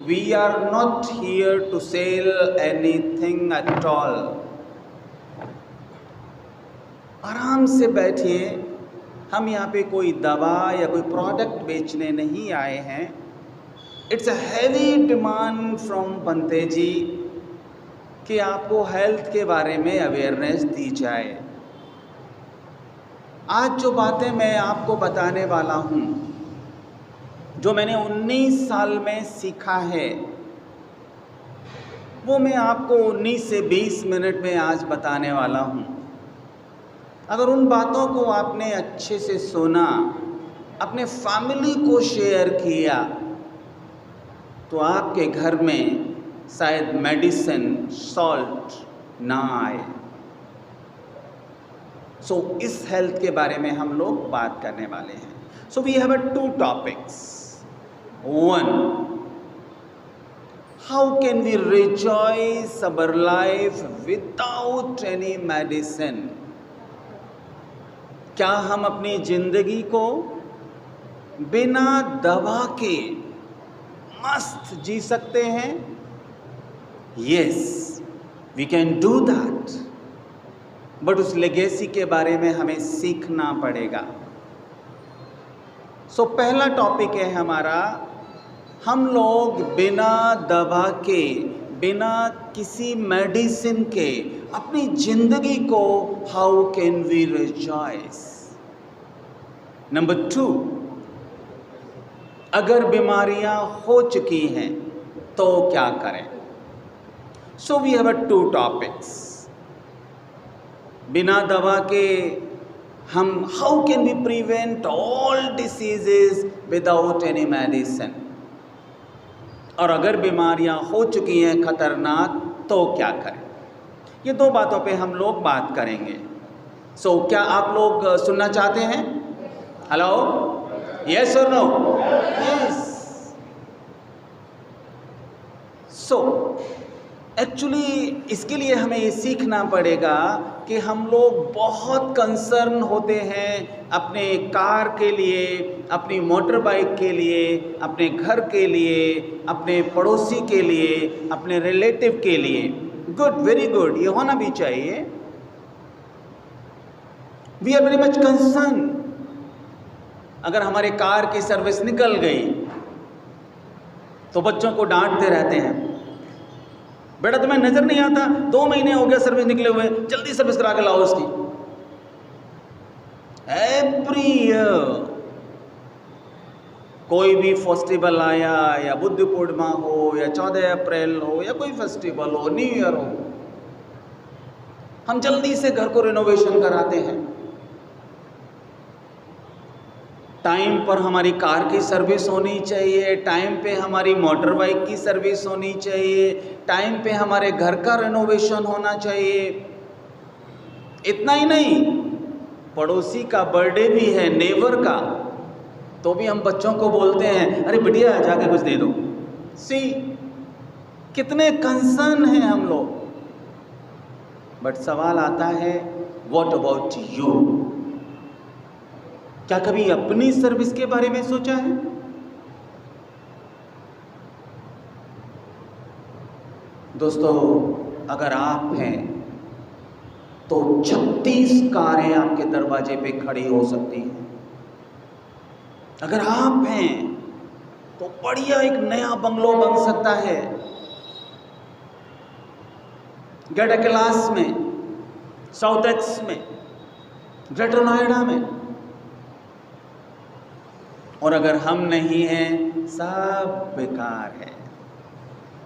We are not here to sell anything at all. आराम से बैठिए, हम यहाँ पे कोई दवा या कोई प्रोडक्ट बेचने नहीं आए हैं. It's a heavy demand from बनते जी कि आपको हेल्थ के बारे में अवेयरनेस दी जाए. आज जो बातें मैं आपको बताने वाला हूँ, जो मैंने 19 साल में सीखा है, वो मैं आपको 19 से 20 मिनट में आज बताने वाला हूँ. अगर उन बातों को आपने अच्छे से सुना, अपने फैमिली को शेयर किया, तो आपके घर में शायद मेडिसिन सॉल्ट ना आए. सो इस हेल्थ के बारे में हम लोग बात करने वाले हैं. So we have 2 topics. One, how can we rejoice our life without any medicine? क्या हम अपनी जिंदगी को बिना दवा के मस्त जी सकते हैं? Yes, we can do that. But उस लेगेसी के बारे में हमें सीखना पड़ेगा. सो पहला टॉपिक है हमारा, हम लोग बिना दवा के, बिना किसी मेडिसिन के अपनी जिंदगी को how can we rejoice. Number 2, अगर बीमारियां हो चुकी हैं तो क्या करें. So we have 2 topics. बिना दवा के हम how can we prevent all diseases without any medicine, और अगर बीमारियां हो चुकी हैं खतरनाक तो क्या करें. ये 2 बातों पे हम लोग बात करेंगे. सो क्या आप लोग सुनना चाहते हैं? हेलो, यस और नो? यस. सो एक्चुअली इसके लिए हमें ये सीखना पड़ेगा कि हम लोग बहुत कंसर्न होते हैं अपने कार के लिए, अपनी मोटर बाइक के लिए, अपने घर के लिए, अपने पड़ोसी के लिए, अपने रिलेटिव के लिए. गुड, वेरी गुड, ये होना भी चाहिए. We are very much concern. अगर हमारे कार की सर्विस निकल गई तो बच्चों को डांटते रहते हैं, बेटा तुम्हें नजर नहीं आता, 2 महीने हो गया सर्विस निकले हुए, जल्दी सर्विस करा के लाओ उसकी. एवरी ईयर कोई भी फेस्टिवल आया, या बुद्ध पूर्णिमा हो, या 14 अप्रैल हो, या कोई फेस्टिवल हो, न्यू ईयर हो, हम जल्दी से घर को रिनोवेशन कराते हैं. टाइम पर हमारी कार की सर्विस होनी चाहिए, टाइम पे हमारी मोटर बाइक की सर्विस होनी चाहिए, टाइम पे हमारे घर का रिनोवेशन होना चाहिए. इतना ही नहीं, पड़ोसी का बर्थडे भी है, नेबर का, तो भी हम बच्चों को बोलते हैं, अरे बिटिया जाके कुछ दे दो. सी कितने कंसर्न हैं हम लोग. बट सवाल आता है, व्हाट अबाउट यू? क्या कभी अपनी सर्विस के बारे में सोचा है? दोस्तों, अगर आप हैं तो 36 कारें आपके दरवाजे पे खड़ी हो सकती हैं. अगर आप हैं तो बढ़िया एक नया बंगलो बन सकता है, ग्रेटर कैलाश में, साउथ एक्स में, ग्रेटर नोएडा में. और अगर हम नहीं हैं, सब बेकार है.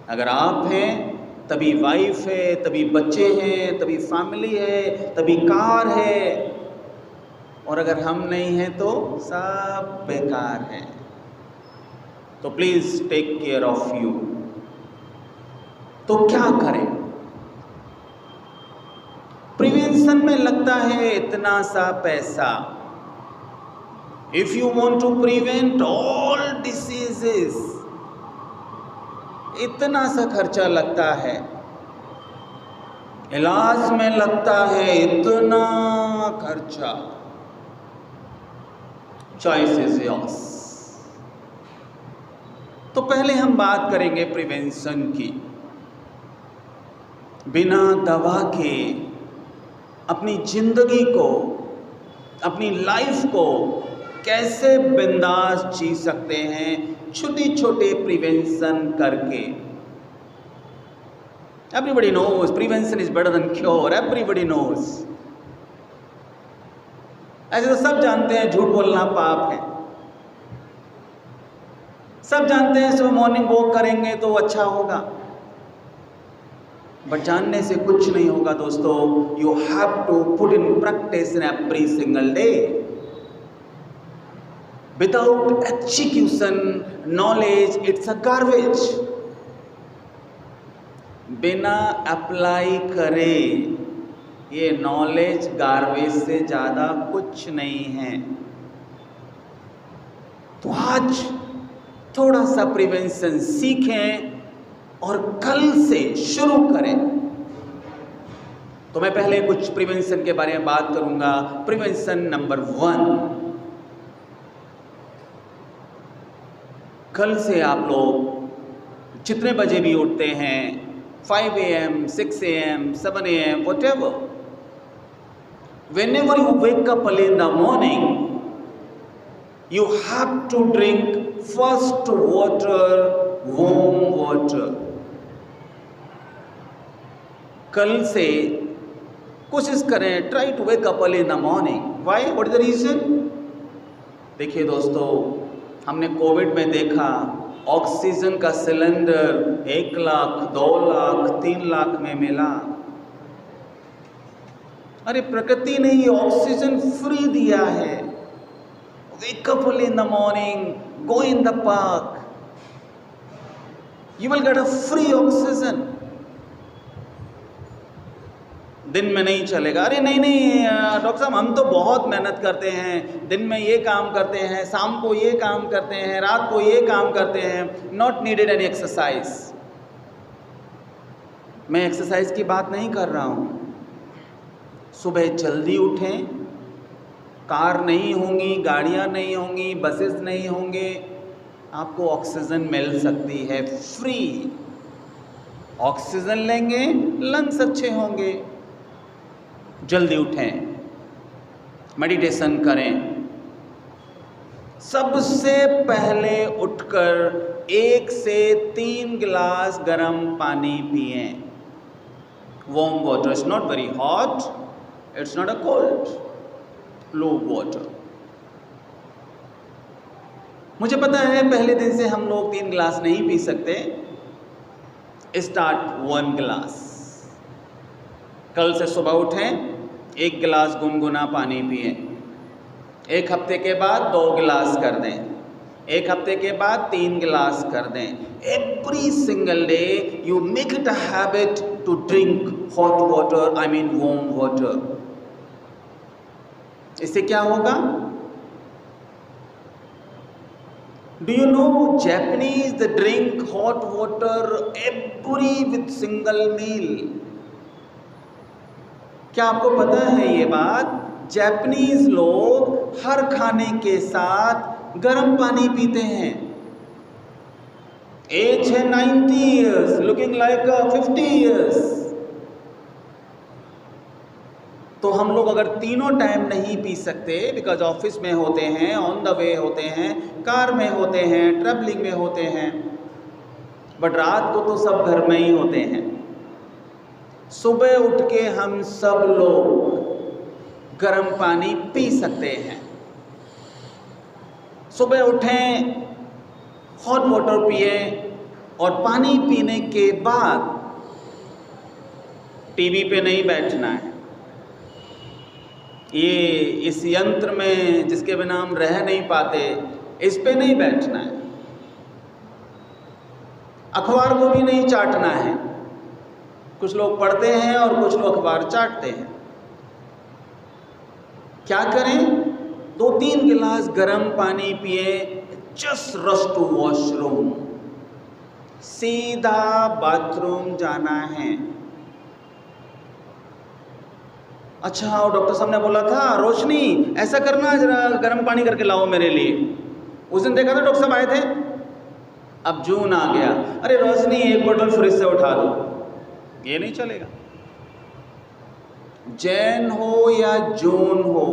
अगर आप हैं तभी वाइफ है, तभी बच्चे हैं, तभी फैमिली है, तभी कार है. और अगर हम नहीं हैं तो सब बेकार है. तो please take care of you. तो क्या करें? प्रिवेंशन में लगता है इतना सा पैसा. If you want to prevent all diseases, इतना सा खर्चा लगता है. इलाज में लगता है इतना खर्चा. Choice is yours. तो पहले हम बात करेंगे प्रिवेंशन की। बिना दवा के अपनी जिंदगी को, अपनी लाइफ को कैसे बिंदास जी सकते हैं, छोटे छोटे प्रिवेंशन करके। Everybody knows prevention is better than cure, everybody knows. ऐसे तो सब जानते हैं झूठ बोलना पाप है, सब जानते हैं सुबह मॉर्निंग वॉक करेंगे तो अच्छा होगा, बट जानने से कुछ नहीं होगा दोस्तों। You have to put in practice in every single day. Without execution knowledge it's a garbage. बिना अप्लाई करे ये नॉलेज गार्बेज से ज़्यादा कुछ नहीं है। तो आज थोड़ा सा प्रिवेंशन सीखें और कल से शुरू करें। तो मैं पहले कुछ प्रिवेंशन के बारे में बात करूंगा। प्रिवेंशन नंबर 1, कल से आप लोग जितने बजे भी उठते हैं, 5 AM, 6 AM, 7 AM, whatever, whenever you wake up early in the morning, you have to drink first water, warm water. कल से कोशिश करें, try to wake up early in the morning. Why? What is the reason? देखिए दोस्तों, हमने Covid में देखा oxygen का सिलेंडर 1 लाख, 2 लाख, 3 लाख में मिला। अरे प्रकृति ने ये ऑक्सीजन फ्री दिया है। Wake up early in the morning, go in the park, you will get a free oxygen. दिन में नहीं चलेगा। अरे नहीं डॉक्टर साहब, हम तो बहुत मेहनत करते हैं, दिन में ये काम करते हैं, शाम को ये काम करते हैं, रात को ये काम करते हैं, नॉट नीडेड एनी एक्सरसाइज। मैं एक्सरसाइज की बात नहीं कर रहा हूँ। सुबह जल्दी उठें, कार नहीं होंगी, गाड़ियाँ नहीं होंगी, बसेस नहीं होंगे, आपको ऑक्सीजन मिल सकती है फ्री। ऑक्सीजन लेंगे, लंग्स अच्छे होंगे। जल्दी उठें, मेडिटेशन करें। सबसे पहले उठकर 1 से 3 गिलास गर्म पानी पिएं। Warm water, it's not very hot, it's not a cold, low water. मुझे पता है पहले दिन से हम लोग 3 गिलास नहीं पी सकते। स्टार्ट 1 गिलास। कल से सुबह उठें, 1 गिलास गुनगुना पानी पिएं। 1 हफ्ते के बाद 2 गिलास कर दें, 1 हफ्ते के बाद 3 गिलास कर दें। Every single day you make it a habit to drink hot water, I mean warm water. इससे क्या होगा? Do you know Japanese they drink hot water every with single meal? क्या आपको पता है ये बात? जापानीज लोग हर खाने के साथ गर्म पानी पीते हैं। एज है 90 years, लुकिंग लाइक 50 years। तो हम लोग अगर तीनों टाइम नहीं पी सकते, बिकॉज ऑफिस में होते हैं, ऑन द वे होते हैं, कार में होते हैं, ट्रैवलिंग में होते हैं, बट रात को तो सब घर में ही होते हैं। सुबह उठ के हम सब लोग गर्म पानी पी सकते हैं। सुबह उठें, हॉट वाटर पिए, और पानी पीने के बाद टीवी पे नहीं बैठना है। ये इस यंत्र में जिसके बिना हम रह नहीं पाते, इस पे नहीं बैठना है। अखबार को भी नहीं चाटना है। कुछ लोग पढ़ते हैं और कुछ लोग अखबार चाटते हैं। क्या करें? 2-3 गिलास गर्म पानी पिए, जस्ट रश टू वॉशरूम, सीधा बाथरूम जाना है। अच्छा, और डॉक्टर साहब ने बोला था, रोशनी ऐसा करना, जरा गर्म पानी करके लाओ मेरे लिए। उस दिन देखा था डॉक्टर साहब आए थे, अब जून आ गया, अरे रोशनी एक बोतल फ्रिज से उठा दो, ये नहीं चलेगा। जैन हो या जून हो,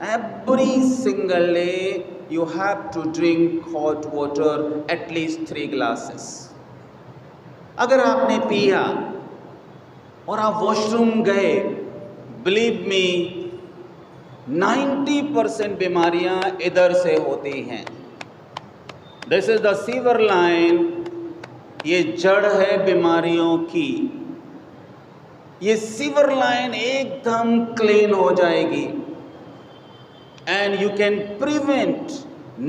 every single day you have to drink hot water at least 3 glasses। अगर आपने पिया और आप वॉशरूम गए, बिलीव मी 90% बीमारियां इधर से होती हैं। This is the sewer line, ये जड़ है बीमारियों की। ये सीवर लाइन एकदम क्लीन हो जाएगी and you can prevent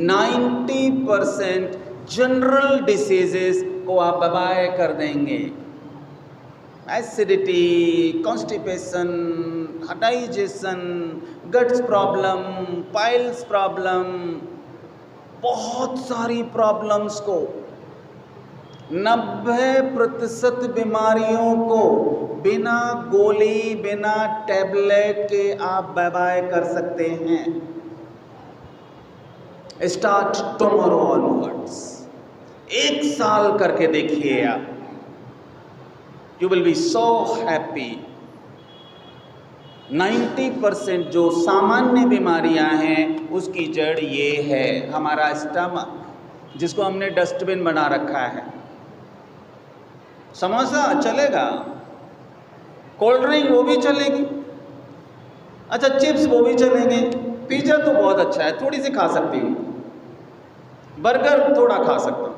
90% general diseases को आप बाय कर देंगे। Acidity, constipation, digestion, guts problem, piles problem, बहुत सारी प्रॉब्लम्स को, 90% बीमारियों को बिना गोली, बिना टैबलेट के आप बाय कर सकते हैं। स्टार्ट टुमारो ऑनवर्ड्स, 1 साल करके देखिए आप, you will be so happy. 90% जो सामान्य बीमारियां हैं उसकी जड़ ये है, हमारा स्टमक, जिसको हमने डस्टबिन बना रखा है। समोसा चलेगा, कोल्ड ड्रिंक वो भी चलेगी, अच्छा चिप्स वो भी चलेंगे, पिज़्ज़ा तो बहुत अच्छा है, थोड़ी सी खा सकती हूँ, बर्गर थोड़ा खा सकता हूँ।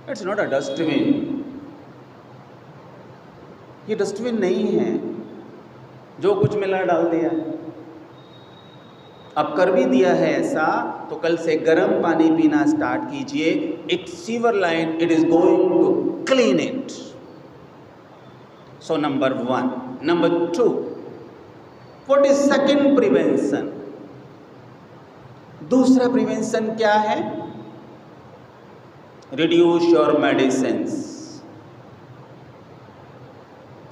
इट्स नॉट अ डस्टबिन, ये डस्टबिन नहीं है, जो कुछ मिला डाल दिया। अब कर भी दिया है ऐसा, तो कल से गर्म पानी पीना स्टार्ट कीजिए। It sewer line, it is going to clean it. So number 1। Number 2, what is second prevention? दूसरा प्रिवेंशन क्या है? Reduce your medicines.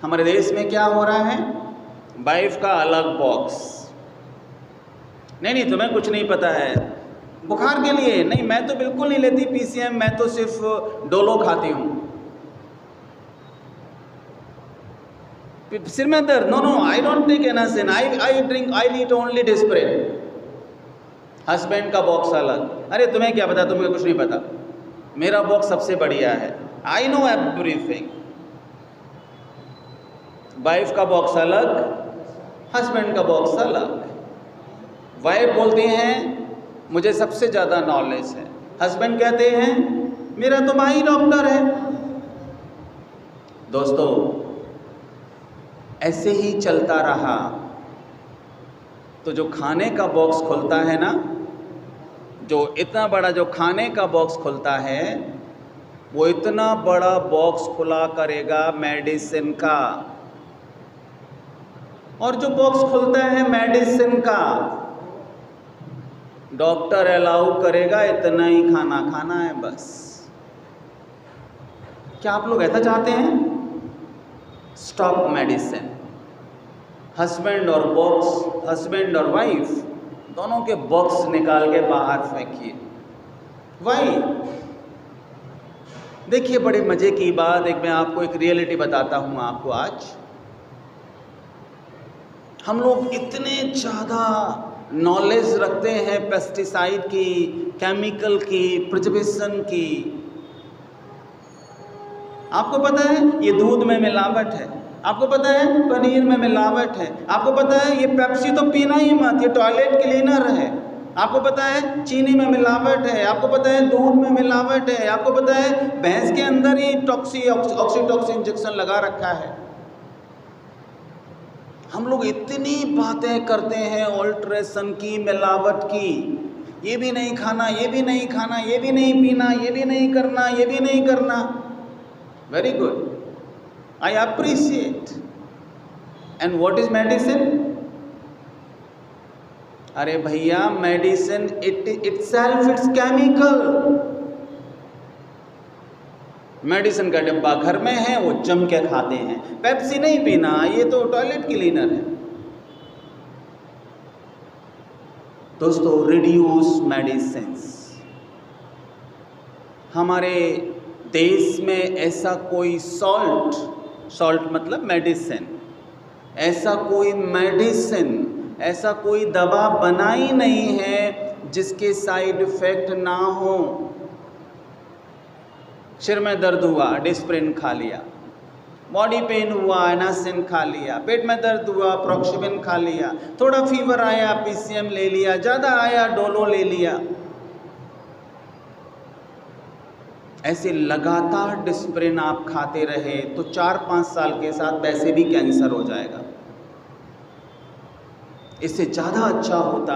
हमारे देश में क्या हो रहा है? वाइफ का अलग बॉक्स, नहीं तुम्हें कुछ नहीं पता है, बुखार के लिए नहीं, मैं तो बिल्कुल नहीं लेती पीसीएम, मैं तो सिर्फ डोलो खाती हूँ। सिर में दर्द, no I don't take Anacin, I eat only Disprin. Husband का बॉक्स अलग, अरे तुम्हें क्या पता, तुम्हें कुछ नहीं पता, मेरा बॉक्स सबसे बढ़िया है, आई नो एवरीथिंग। वाइफ का बॉक्स अलग, हस्बैंड का बॉक्स अलग। वाइफ बोलती हैं मुझे सबसे ज़्यादा नॉलेज है, हस्बैंड कहते हैं मेरा तो भाई डॉक्टर है। दोस्तों, ऐसे ही चलता रहा तो जो खाने का बॉक्स खुलता है ना, जो इतना बड़ा जो खाने का बॉक्स खुलता है, वो इतना बड़ा बॉक्स खुला करेगा मेडिसिन का, और जो बॉक्स खुलता है मेडिसिन का, डॉक्टर अलाउ करेगा इतना ही खाना खाना है बस। क्या आप लोग ऐसा चाहते हैं? Stop medicine. हस्बैंड और बॉक्स, हस्बैंड और वाइफ दोनों के बॉक्स निकाल के बाहर फेंकिए। वाई? देखिए, बड़े मजे की बात, एक मैं आपको एक रियलिटी बताता हूँ आपको। आज हम लोग इतने ज़्यादा नॉलेज रखते हैं पेस्टिसाइड की, केमिकल की, प्रिजर्वेशन की। आपको पता है ये दूध में मिलावट है, आपको पता है पनीर में मिलावट है, आपको पता है ये पेप्सी तो पीना ही मत, ये टॉयलेट क्लीनर है, आपको पता है चीनी में मिलावट है, आपको पता है दूध में मिलावट है, आपको पता है भैंस के अंदर ही ऑक्सीटॉक्सिन इंजेक्शन लगा रखा है। हम लोग इतनी बातें करते हैं ऑल्ट्रेशन की, मिलावट की, ये भी नहीं खाना, ये भी नहीं खाना, ये भी नहीं पीना, ये भी नहीं करना, ये भी नहीं करना। Very good, I appreciate. And what is medicine? अरे भैया, medicine itself it's chemical. Medicine का डिब्बा घर में है, वो जम के खाते हैं। पेप्सी नहीं पीना, ये तो टॉयलेट क्लीनर है। दोस्तों, रिड्यूस मेडिसिन्स। हमारे देश में ऐसा कोई सॉल्ट मतलब मेडिसिन, ऐसा कोई मेडिसिन, ऐसा कोई दवा बनाई नहीं है जिसके साइड इफ़ेक्ट ना हो। सिर में दर्द हुआ डिस्प्रिन खा लिया, बॉडी पेन हुआ एनासिन खा लिया, पेट में दर्द हुआ प्रोक्सिबिन खा लिया, थोड़ा फीवर आया पीसीएम ले लिया, ज़्यादा आया डोलो ले लिया। ऐसे लगातार डिस्प्रिन आप खाते रहे तो 4-5 साल के साथ वैसे भी कैंसर हो जाएगा। इससे ज़्यादा अच्छा होता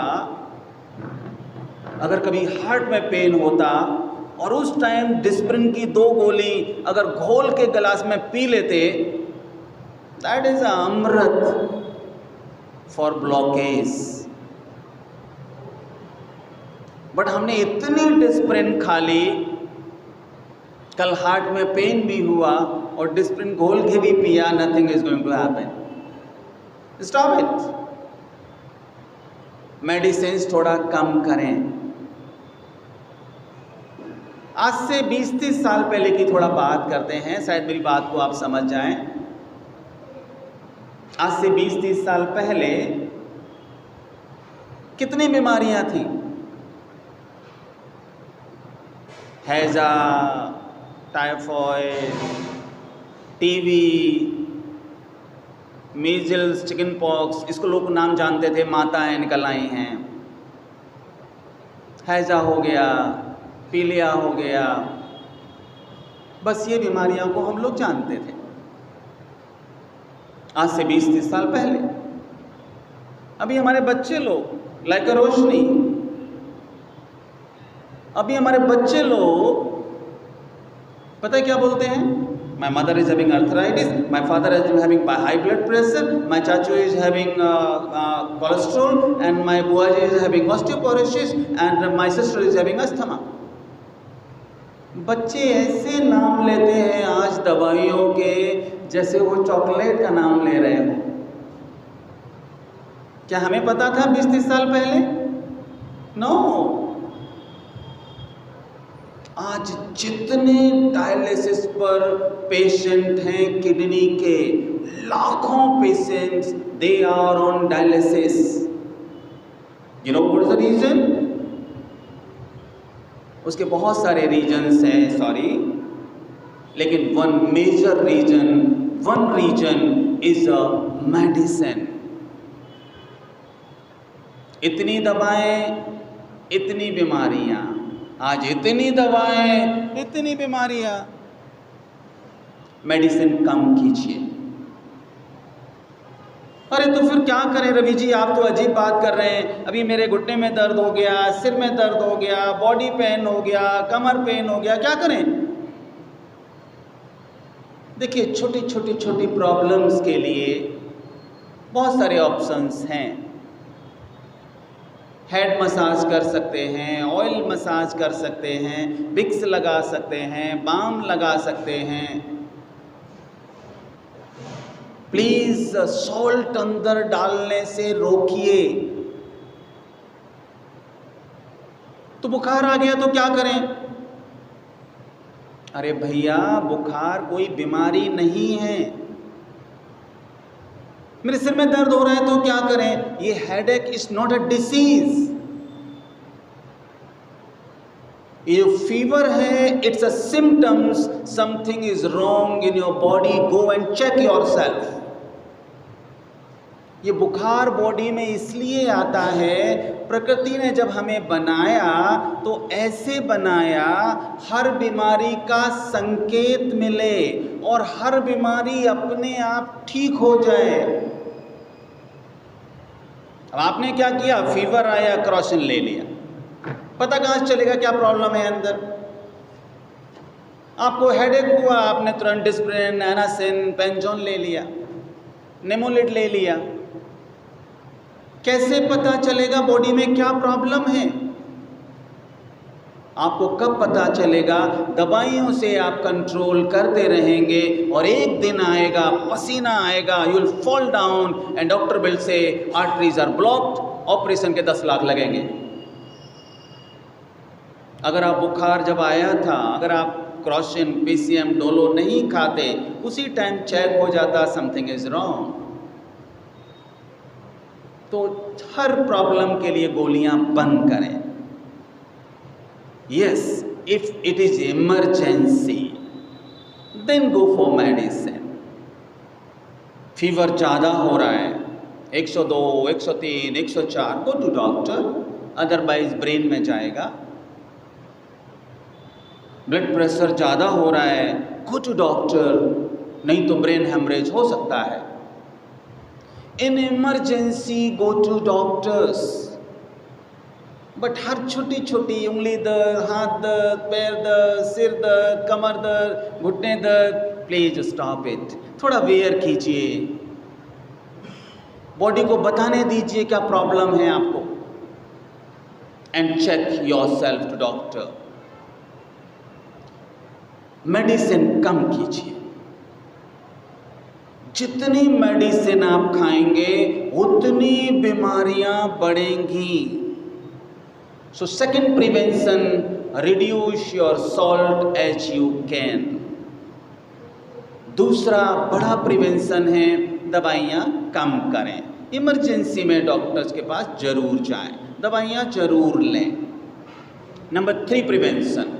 अगर कभी हार्ट में पेन होता और उस टाइम डिस्प्रिन की 2 गोली अगर घोल के गिलास में पी लेते, that is amrit for blockage. But हमने इतनी डिस्प्रिन खा ली, कल हार्ट में पेन भी हुआ और डिस्प्रिन घोल के भी पिया, nothing is going to happen. Stop it. Medicine थोड़ा कम करें। आज से 20-30 साल पहले की थोड़ा बात करते हैं, शायद मेरी बात को आप समझ जाएं। आज से 20-30 साल पहले कितनी बीमारियां थी? हैजा, typhoid, TV, measles, chicken pox, इसको लोग नाम जानते थे, माताएं निकल आई हैं। हैजा हो गया, पीलिया हो गया, बस ये बीमारियों को हम लोग जानते थे आज से 20-30 साल पहले। अभी हमारे बच्चे लोग लाइक रोशनी, अभी हमारे बच्चे लोग पता है क्या बोलते हैं? My mother is having arthritis, my father is having high blood pressure, my chachu is having cholesterol, and my buaji is having osteoporosis, and my sister is having asthma. बच्चे ऐसे नाम लेते हैं आज दवाइयों के जैसे वो चॉकलेट का नाम ले रहे हो। क्या हमें पता था 20-30 साल पहले? नो। आज जितने डायलिसिस पर पेशेंट हैं किडनी के, लाखों patients they are on dialysis. You know what is the reason? उसके बहुत सारे रीजन्स हैं, सॉरी, लेकिन one major reason is a medicine. इतनी दवाएं, इतनी बीमारियां, आज इतनी दवाएं, इतनी बीमारियां, मेडिसिन कम कीजिए। अरे तो फिर क्या करें रवि जी, आप तो अजीब बात कर रहे हैं। अभी मेरे घुटने में दर्द हो गया, सिर में दर्द हो गया, बॉडी पेन हो गया, कमर पेन हो गया, क्या करें? देखिए, छोटी प्रॉब्लम्स के लिए बहुत सारे ऑप्शंस हैं। हेड मसाज कर सकते हैं, ऑयल मसाज कर सकते हैं, विक्स लगा सकते हैं, बाम लगा सकते हैं। प्लीज सॉल्ट अंदर डालने से रोकिए। तो बुखार आ गया तो क्या करें? अरे भैया, बुखार कोई बीमारी नहीं है। मेरे सिर में दर्द हो रहा है तो क्या करें? ये headache is not a disease. ये फीवर है, it's a symptoms, something is wrong in your body, go and check yourself. ये बुखार बॉडी में इसलिए आता है, प्रकृति ने जब हमें बनाया तो ऐसे बनाया हर बीमारी का संकेत मिले और हर बीमारी अपने आप ठीक हो जाए। अब आपने क्या किया? फीवर आया, क्रॉसिन ले लिया, पता कहाँ से चलेगा क्या प्रॉब्लम है अंदर? आपको हेडेक हुआ, आपने तुरंत डिस्प्रिन, एनासिन, पेंजोन ले लिया, नेमोलिट ले लिया। कैसे पता चलेगा बॉडी में क्या प्रॉब्लम है? आपको कब पता चलेगा? दवाइयों से आप कंट्रोल करते रहेंगे और एक दिन आएगा, पसीना आएगा, you will fall down and doctor will say arteries are blocked, operation के 10 लाख लगेंगे। अगर आप बुखार जब आया था, अगर आप क्रॉसिन, पीसीएम, डोलो नहीं खाते, उसी टाइम चेक हो जाता समथिंग इज रॉन्ग। तो हर प्रॉब्लम के लिए गोलियां बंद करें। Yes, if it is emergency then go for medicine. Fever ज़्यादा हो रहा है, 102, 103, 104, go to doctor, otherwise brain में जाएगा। ब्लड प्रेशर ज़्यादा हो रहा है, गो टू डॉक्टर, नहीं तो ब्रेन हेमरेज हो सकता है। In emergency go to doctors. But हर छोटी छोटी उंगली दर्द, हाथ दर्द, पैर दर्द, सिर दर्द, कमर दर्द, घुटने दर्द, प्लीज स्टॉप इट। थोड़ा वेयर कीजिए, बॉडी को बताने दीजिए क्या प्रॉब्लम है आपको, and check yourself to doctor. Medicine कम कीजिए। जितनी मेडिसिन आप खाएंगे उतनी बीमारियां बढ़ेंगी। So second prevention, reduce your salt as you can. दूसरा बड़ा प्रिवेंशन है दवाइयां कम करें। इमरजेंसी में डॉक्टर्स के पास जरूर जाएं, दवाइयां जरूर लें। Number 3 prevention.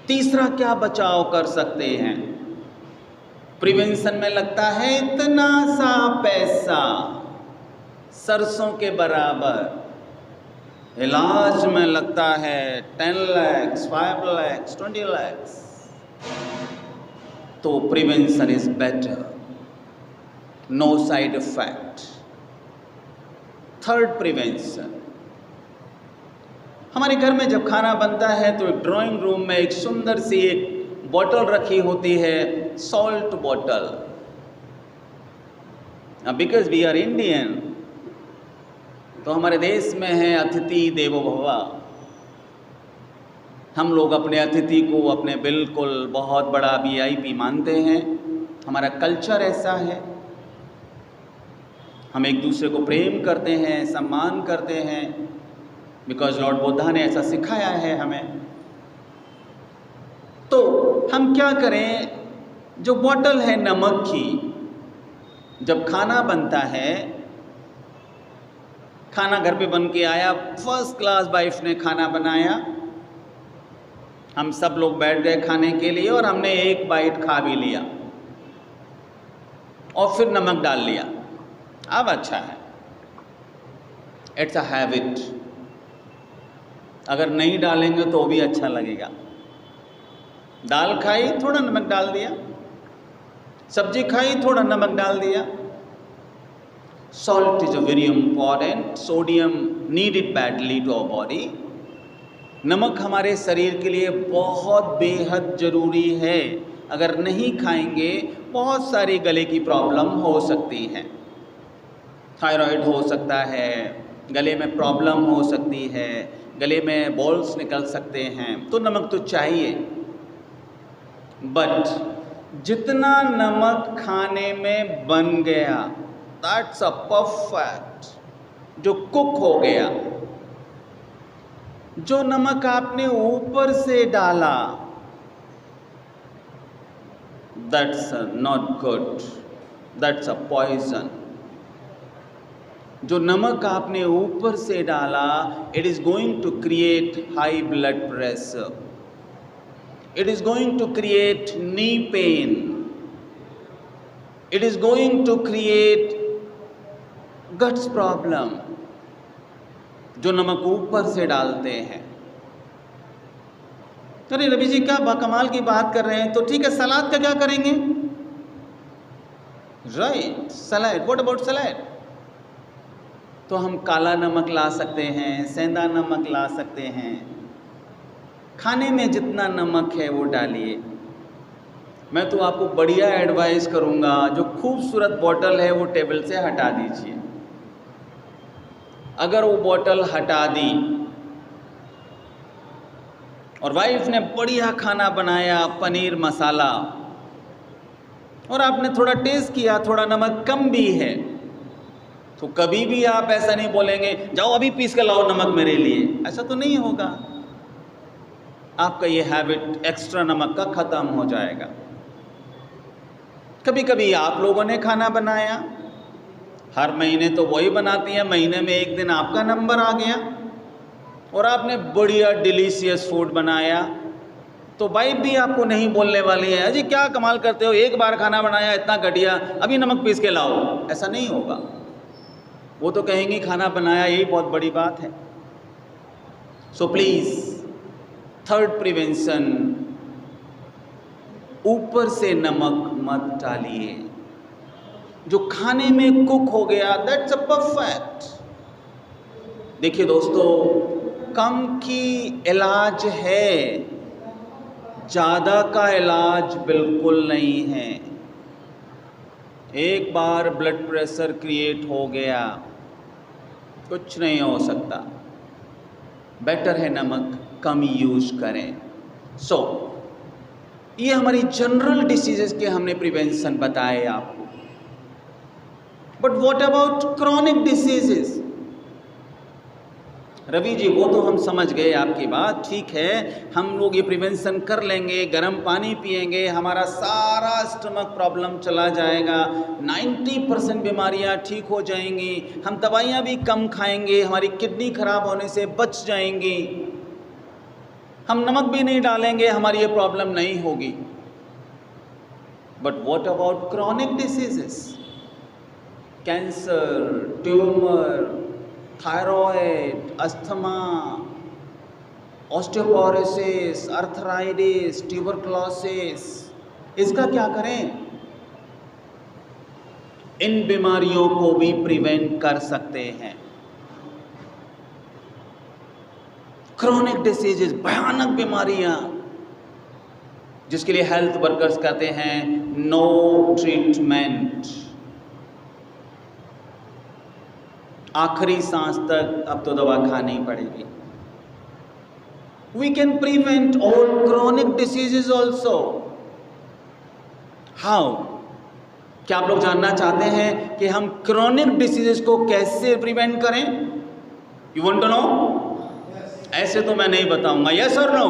तीसरा क्या बचाव कर सकते हैं? प्रिवेंशन में लगता है इतना सा पैसा, सरसों के बराबर। इलाज में लगता है 10 लाख, 5 लाख, 20 लाख। तो prevention is better, no side effect. Third prevention, हमारे घर में जब खाना बनता है तो एक ड्राइंग रूम में एक सुंदर सी एक बॉटल रखी होती है, salt bottle. Because we are Indian, तो हमारे देश में है अतिथि देवो भव। हम लोग अपने अतिथि को अपने बिल्कुल बहुत बड़ा VIP मानते हैं। हमारा कल्चर ऐसा है, हम एक दूसरे को प्रेम करते हैं, सम्मान करते हैं, बिकॉज लॉर्ड बुद्धा ने ऐसा सिखाया है हमें। तो हम क्या करें, जो बॉटल है नमक की, जब खाना बनता है, खाना घर पे बन के आया, फर्स्ट क्लास वाइफ ने खाना बनाया, हम सब लोग बैठ गए खाने के लिए और हमने एक बाइट खा भी लिया और फिर नमक डाल लिया। अब अच्छा है, इट्स अ हैबिट। अगर नहीं डालेंगे तो भी अच्छा लगेगा। दाल खाई, थोड़ा नमक डाल दिया, सब्जी खाई, थोड़ा नमक डाल दिया। Salt is a very important, sodium needed badly to our body. नमक हमारे शरीर के लिए बहुत बेहद ज़रूरी है। अगर नहीं खाएंगे बहुत सारी गले की प्रॉब्लम हो सकती हैं। थायराइड हो सकता है, गले में प्रॉब्लम हो सकती है, गले में बॉल्स निकल सकते हैं, तो नमक तो चाहिए। बट जितना नमक खाने में बन गया, दैट्स अ परफेक्ट, जो कुक हो गया। जो नमक आपने ऊपर से डाला, that's not good, that's a poison. जो नमक आपने ऊपर से डाला, it is going to create high blood pressure, it is going to create knee pain, it is going to create guts problem, जो नमक ऊपर से डालते हैं। अरे रवि जी क्या बाकमाल की बात कर रहे हैं, तो ठीक है, सलाद का क्या करेंगे? राइट, सलाद, व्हाट अबाउट सलाद? तो हम काला नमक ला सकते हैं, सेंधा नमक ला सकते हैं। खाने में जितना नमक है वो डालिए। मैं तो आपको बढ़िया एडवाइस करूँगा, जो खूबसूरत बॉटल है वो टेबल से हटा दीजिए। अगर वो बॉटल हटा दी और वाइफ ने बढ़िया खाना बनाया, पनीर मसाला, और आपने थोड़ा टेस्ट किया, थोड़ा नमक कम भी है, तो कभी भी आप ऐसा नहीं बोलेंगे जाओ अभी पीस के लाओ नमक मेरे लिए, ऐसा तो नहीं होगा। आपका ये हैबिट एक्स्ट्रा नमक का ख़त्म हो जाएगा। कभी कभी आप लोगों ने खाना बनाया, हर महीने तो वही बनाती हैं, महीने में एक दिन आपका नंबर आ गया और आपने बढ़िया डिलीशियस फूड बनाया, तो वाइफ भी आपको नहीं बोलने वाली है, अजी क्या कमाल करते हो, एक बार खाना बनाया इतना घटिया, अभी नमक पीस के लाओ। ऐसा नहीं होगा। वो तो कहेंगी खाना बनाया यही बहुत बड़ी बात है। सो प्लीज़, थर्ड प्रिवेंशन, ऊपर से नमक मत डालिए। जो खाने में कुक हो गया, दैट्स अ परफेक्ट। देखिए दोस्तों, कम की इलाज है, ज़्यादा का इलाज बिल्कुल नहीं है। एक बार ब्लड प्रेशर क्रिएट हो गया, कुछ नहीं हो सकता। बेटर है नमक कम यूज करें। सो ये हमारी जनरल डिसीजेस के हमने प्रिवेंशन बताए आपको। But what about chronic diseases? Ravi ji वो तो हम समझ गए आपकी बात, ठीक है, हम लोग ये प्रिवेंशन कर लेंगे, गर्म पानी पिएंगे, हमारा सारा स्टमक प्रॉब्लम चला जाएगा, 90% बीमारियां ठीक हो जाएंगी, हम दवाइयां भी कम खाएंगे, हमारी किडनी खराब होने से बच जाएंगी, हम नमक भी नहीं डालेंगे, हमारी ये प्रॉब्लम नहीं होगी। But what about chronic diseases? Cancer, tumour, thyroid, asthma, osteoporosis, arthritis, tuberculosis, इसका क्या करें? इन बीमारियों को भी प्रिवेंट कर सकते हैं। क्रॉनिक डिसीजेस, भयानक बीमारियां जिसके लिए हेल्थ वर्कर्स कहते हैं नो ट्रीटमेंट, आखिरी सांस तक अब तो दवा खानी पड़ेगी। We can prevent all chronic diseases also. How? क्या आप लोग जानना चाहते हैं कि हम chronic diseases को कैसे प्रिवेंट करें? You want to know? ऐसे तो मैं नहीं बताऊंगा। Yes or no?